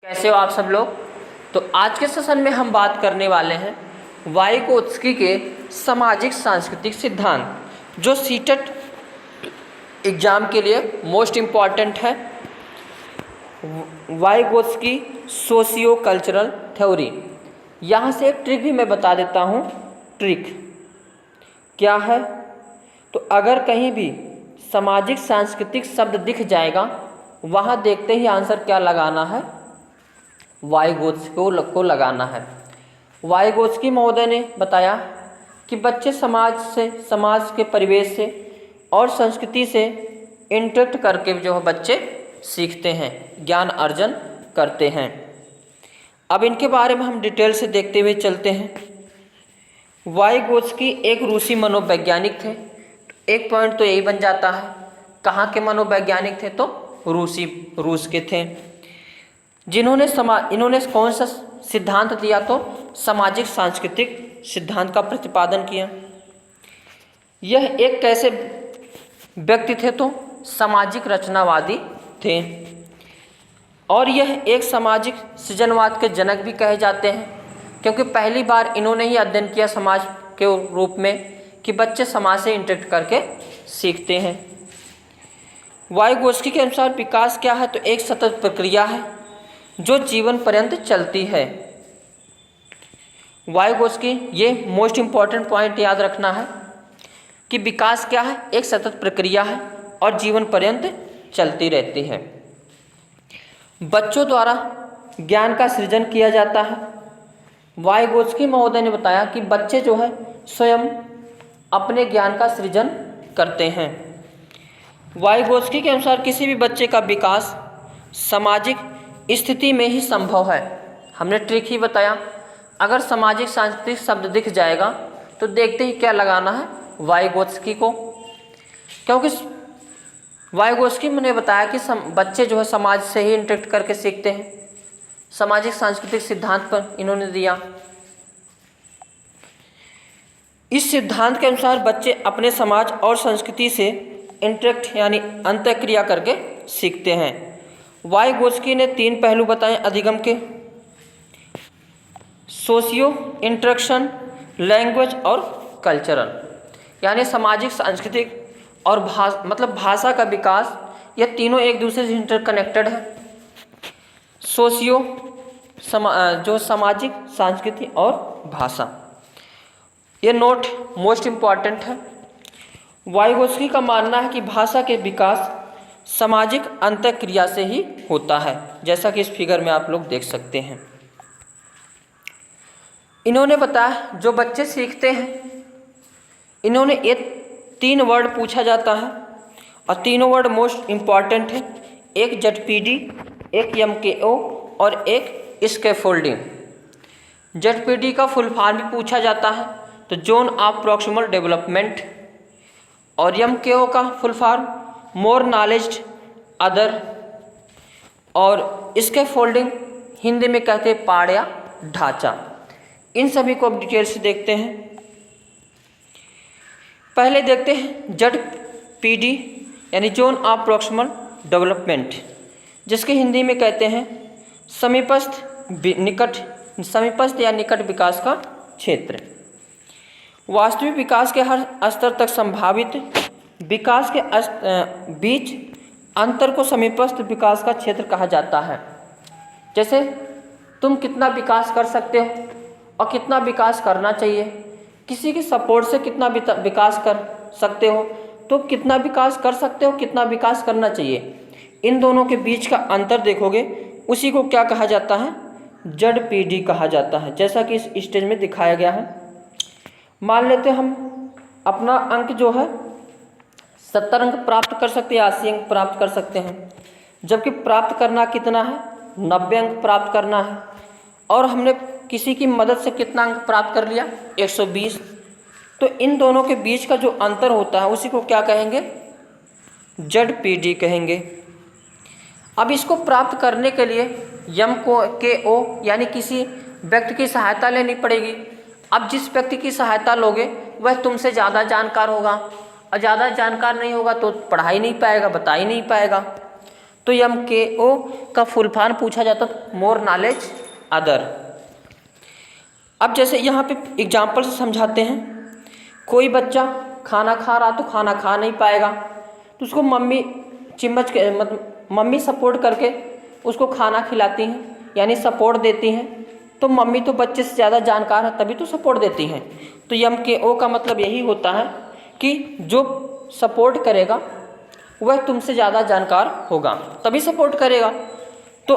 कैसे हो आप सब लोग। तो आज के सेशन में हम बात करने वाले हैं वाइगोत्स्की के सामाजिक सांस्कृतिक सिद्धांत, जो सीटेट एग्जाम के लिए मोस्ट इम्पॉर्टेंट है। Vygotsky socio cultural theory. यहाँ से एक ट्रिक भी मैं बता देता हूँ। ट्रिक क्या है? तो अगर कहीं भी सामाजिक सांस्कृतिक शब्द दिख जाएगा, वहाँ देखते ही आंसर क्या लगाना है? वाइगोत्स्की को लगाना है। वाइगोत्स्की महोदय ने बताया कि बच्चे समाज के परिवेश से और संस्कृति से इंटरेक्ट करके जो है बच्चे सीखते हैं, ज्ञान अर्जन करते हैं। अब इनके बारे में हम डिटेल से देखते हुए चलते हैं। वाइगोत्स्की एक रूसी मनोवैज्ञानिक थे। एक पॉइंट तो यही बन जाता है, कहाँ के मनोवैज्ञानिक थे? तो रूस के थे, जिन्होंने इन्होंने कौन सा सिद्धांत दिया? तो सामाजिक सांस्कृतिक सिद्धांत का प्रतिपादन किया। यह एक कैसे व्यक्ति थे? तो सामाजिक रचनावादी थे, और यह एक सामाजिक सृजनवाद के जनक भी कहे जाते हैं, क्योंकि पहली बार इन्होंने ही अध्ययन किया समाज के रूप में कि बच्चे समाज से इंटरेक्ट करके सीखते हैं। वाइगोत्स्की के अनुसार विकास क्या है? तो एक सतत प्रक्रिया है जो जीवन पर्यंत चलती है। वाइगोत्स्की, ये मोस्ट इम्पॉर्टेंट पॉइंट याद रखना है कि विकास क्या है? एक सतत प्रक्रिया है और जीवन पर्यंत चलती रहती है। बच्चों द्वारा ज्ञान का सृजन किया जाता है। वाइगोत्स्की महोदय ने बताया कि बच्चे जो है स्वयं अपने ज्ञान का सृजन करते हैं। वाइगोत्स्की के अनुसार किसी भी बच्चे का विकास सामाजिक स्थिति में ही संभव है। हमने ट्रिक ही बताया, अगर सामाजिक सांस्कृतिक शब्द दिख जाएगा तो देखते ही क्या लगाना है? वाइगोत्स्की को, क्योंकि वाइगोत्स्की ने बताया कि बच्चे जो है समाज से ही इंटरेक्ट करके सीखते हैं। सामाजिक सांस्कृतिक सिद्धांत पर इन्होंने दिया। इस सिद्धांत के अनुसार बच्चे अपने समाज और संस्कृति से इंटरेक्ट यानी अंतःक्रिया करके सीखते हैं। वाइगोत्स्की ने 3 पहलू बताए अधिगम के: सोशियो इंटरेक्शन, लैंग्वेज और कल्चरल, यानी सामाजिक सांस्कृतिक और भाषा का विकास। यह तीनों एक दूसरे से इंटरकनेक्टेड है। सोशियो जो सामाजिक, सांस्कृति और भाषा, ये नोट मोस्ट इम्पॉर्टेंट है। वाइगोत्स्की का मानना है कि भाषा के विकास सामाजिक अंतःक्रिया से ही होता है, जैसा कि इस फिगर में आप लोग देख सकते हैं। इन्होंने बताया जो बच्चे सीखते हैं, इन्होंने ये 3 वर्ड पूछा जाता है, और तीनों वर्ड मोस्ट इम्पॉर्टेंट है। एक ZPD, एक MKO और एक स्कैफोल्डिंग। ZPD का फुल फॉर्म भी पूछा जाता है, तो जोन ऑफ प्रॉक्सिमल डेवलपमेंट, और MKO का full form more knowledge other, और स्कैफोल्डिंग हिंदी में कहते हैं पाड़ या ढांचा। इन सभी को अब डिटेल से देखते हैं। पहले देखते हैं ZPD यानी जोन ऑफ प्रॉक्सिमल डेवलपमेंट, जिसके हिंदी में कहते हैं समीपस्थ या निकट विकास का क्षेत्र। वास्तविक विकास के हर स्तर तक संभावित विकास के बीच अंतर को समीपस्थ विकास का क्षेत्र कहा जाता है। जैसे तुम कितना विकास कर सकते हो और कितना विकास करना चाहिए, किसी की सपोर्ट से कितना विकास कर सकते हो, तो कितना विकास कर सकते हो, कितना विकास करना चाहिए, इन दोनों के बीच का अंतर देखोगे, उसी को क्या कहा जाता है? ZPD कहा जाता है, जैसा कि इस स्टेज में दिखाया गया है। मान लेते हम अपना अंक जो है 70 अंक प्राप्त कर सकते हैं, 80 अंक प्राप्त कर सकते हैं, जबकि प्राप्त करना कितना है? 90 अंक प्राप्त करना है, और हमने किसी की मदद से कितना अंक प्राप्त कर लिया? 120। तो इन दोनों के बीच का जो अंतर होता है उसी को क्या कहेंगे? ZPD कहेंगे। अब इसको प्राप्त करने के लिए MKO यानी किसी व्यक्ति की सहायता लेनी पड़ेगी। अब जिस व्यक्ति की सहायता लोगे वह तुमसे ज़्यादा जानकार होगा, और ज़्यादा जानकार नहीं होगा तो पढ़ा ही नहीं पाएगा, बता ही नहीं पाएगा। तो MKO का फुल फॉर्म पूछा जाता है मोर नॉलेज अदर। अब जैसे यहाँ पे एग्जाम्पल से समझाते हैं। कोई बच्चा खाना खा रहा तो खाना खा नहीं पाएगा, तो उसको मम्मी चिम्मच के मतलब मम्मी सपोर्ट करके उसको खाना खिलाती हैं, यानी सपोर्ट देती हैं। तो मम्मी तो बच्चे से ज़्यादा जानकार है, तभी तो सपोर्ट देती हैं। तो MKO का मतलब यही होता है कि जो सपोर्ट करेगा वह तुमसे ज़्यादा जानकार होगा, तभी सपोर्ट करेगा। तो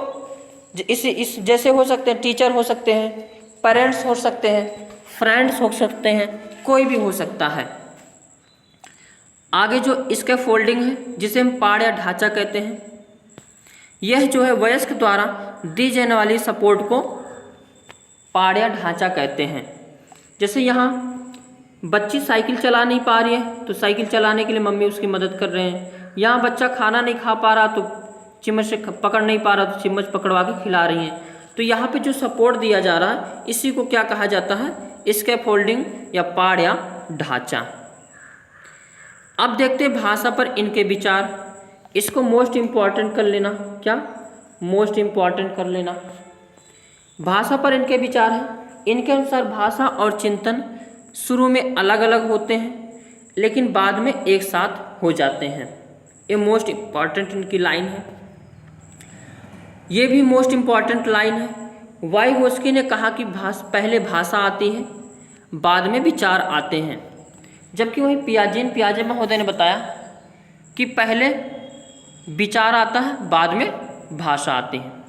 इस जैसे हो सकते हैं टीचर हो सकते हैं, पेरेंट्स हो सकते हैं, फ्रेंड्स हो सकते हैं, कोई भी हो सकता है। आगे जो इसके फोल्डिंग है जिसे हम पाड़ या ढांचा कहते हैं, यह जो है वयस्क द्वारा दी जाने वाली सपोर्ट को पाड़ या ढांचा कहते हैं। जैसे यहाँ बच्ची साइकिल चला नहीं पा रही है तो साइकिल चलाने के लिए मम्मी उसकी मदद कर रहे हैं। यहाँ बच्चा खाना नहीं खा पा रहा तो चिम्मच से पकड़ नहीं पा रहा तो चिम्मच पकड़वा के खिला रही हैं। तो यहाँ पे जो सपोर्ट दिया जा रहा है इसी को क्या कहा जाता है, स्कैफोल्डिंग या पाड़ या ढांचा। अब देखते हैं भाषा पर इनके विचार। इसको मोस्ट इम्पॉर्टेंट कर लेना। क्या मोस्ट इम्पॉर्टेंट कर लेना। भाषा पर इनके विचार हैं। इनके अनुसार भाषा और चिंतन शुरू में अलग अलग होते हैं लेकिन बाद में एक साथ हो जाते हैं। ये मोस्ट इम्पॉर्टेंट इनकी लाइन है। ये भी मोस्ट इम्पॉर्टेंट लाइन है। वाइगोस्की ने कहा कि पहले भाषा आती है बाद में विचार आते हैं, जबकि वही पियाजे महोदय ने बताया कि पहले विचार आता है बाद में भाषा आती है।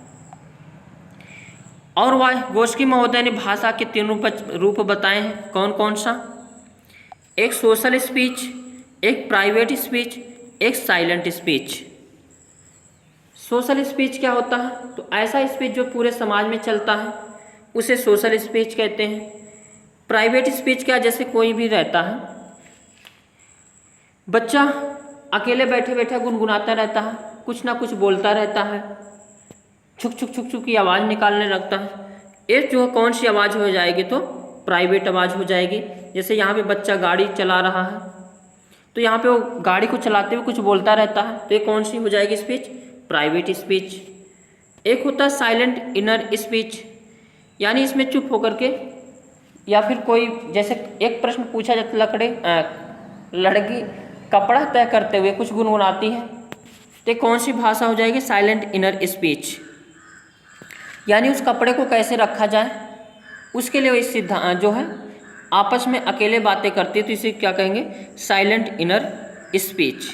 और वाइगोस्की महोदय ने भाषा के 3 रूप बताए हैं। कौन कौन सा? एक सोशल स्पीच, एक प्राइवेट स्पीच, एक साइलेंट स्पीच। सोशल स्पीच क्या होता है? तो ऐसा स्पीच जो पूरे समाज में चलता है उसे सोशल स्पीच कहते हैं। प्राइवेट स्पीच क्या? जैसे कोई भी रहता है, बच्चा अकेले बैठे बैठे गुनगुनाता रहता है, कुछ ना कुछ बोलता रहता है, छुक छुक छुक छुक की आवाज़ निकालने लगता है। ये जो कौन सी आवाज़ हो जाएगी? तो प्राइवेट आवाज़ हो जाएगी। जैसे यहाँ पे बच्चा गाड़ी चला रहा है तो यहाँ पे वो गाड़ी को चलाते हुए कुछ बोलता रहता है, तो ये कौन सी हो जाएगी स्पीच? Private speech. एक होता है साइलेंट इनर स्पीच, यानी इसमें चुप होकर के या फिर कोई जैसे एक प्रश्न पूछा जाता लड़की कपड़ा तय करते हुए कुछ गुनगुनाती है, तो कौन सी भाषा हो जाएगी? Silent inner speech. यानी उस कपड़े को कैसे रखा जाए उसके लिए इस सिद्धांत जो है आपस में अकेले बातें करती है, तो इसे क्या कहेंगे? Silent inner speech.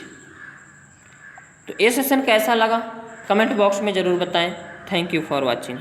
तो ये सेशन कैसा लगा कमेंट बॉक्स में ज़रूर बताएं। Thank you for watching.